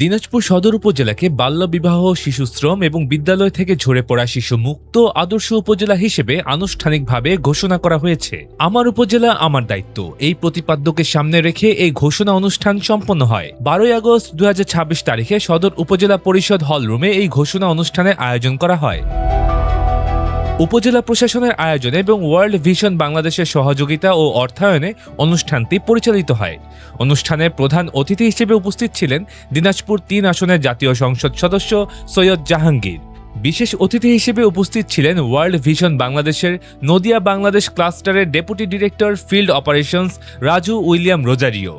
দিনাজপুর সদর উপজেলাকে বাল্যবিবাহ, শিশুশ্রম এবং বিদ্যালয় থেকে ঝরে পড়া শিশু মুক্ত আদর্শ উপজেলা হিসেবে আনুষ্ঠানিকভাবে ঘোষণা করা হয়েছে। আমার উপজেলা আমার দায়িত্ব, এই প্রতিপাদ্যকে সামনে রেখে এই ঘোষণা অনুষ্ঠান সম্পন্ন হয়। 12 আগস্ট 2026 তারিখে সদর উপজেলা পরিষদ হল রুমে এই ঘোষণা অনুষ্ঠানের আয়োজন করা হয়। উপজেলা প্রশাসনের আয়োজনে এবং ওয়ার্ল্ড ভিশন বাংলাদেশের সহযোগিতা ও অর্থায়নে অনুষ্ঠানটি পরিচালিত হয়। অনুষ্ঠানের প্রধান অতিথি হিসেবে উপস্থিত ছিলেন দিনাজপুর 3 আসনের জাতীয় সংসদ সদস্য সৈয়দ জাহাঙ্গীর। বিশেষ অতিথি হিসেবে উপস্থিত ছিলেন ওয়ার্ল্ড ভিশন বাংলাদেশের নদিয়া বাংলাদেশ ক্লাস্টারের deputy director field operations Raju William Rozario.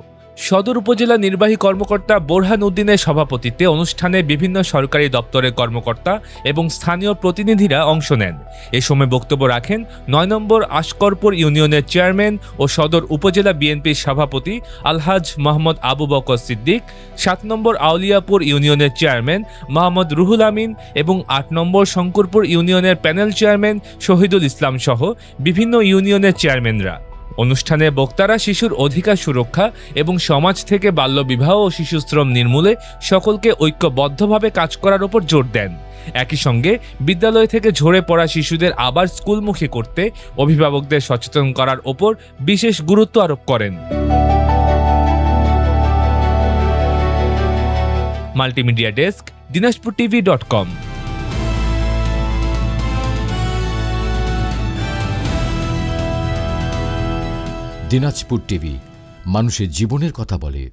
সদর উপজেলা নির্বাহী কর্মকর্তা বোরহান উদ্দিনের সভাপতিত্বে অনুষ্ঠানে বিভিন্ন সরকারি দপ্তরের কর্মকর্তা এবং স্থানীয় প্রতিনিধিরা অংশ নেন। এ সময় বক্তব্য রাখেন 9 নম্বর আশকরপুর ইউনিয়নের চেয়ারম্যান ও সদর উপজেলা বিএনপির সভাপতি আলহাজ মোহাম্মদ আবু বকর সিদ্দিক, 7 নম্বর আউলিয়াপুর ইউনিয়নের চেয়ারম্যান মোহাম্মদ রুহুল আমিন এবং 8 নম্বর শঙ্করপুর ইউনিয়নের প্যানেল চেয়ারম্যান শহীদুল ইসলাম সহ বিভিন্ন ইউনিয়নের চেয়ারম্যানরা। অনুষ্ঠানে বক্তারা শিশুর অধিকার সুরক্ষা এবং সমাজ থেকে বাল্যবিবাহ ও শিশুশ্রম নির্মূলে সকলকে ঐক্যবদ্ধভাবে কাজ করার উপর জোর দেন। একই সঙ্গে বিদ্যালয় থেকে ঝরে পড়া শিশুদের আবার স্কুলমুখী করতে অভিভাবকদের সচেতন করার ওপর বিশেষ গুরুত্ব আরোপ করেন। Multimedia desk, dinajpurtv.com। Dinajpur TV, মানুষের জীবনের কথা বলে।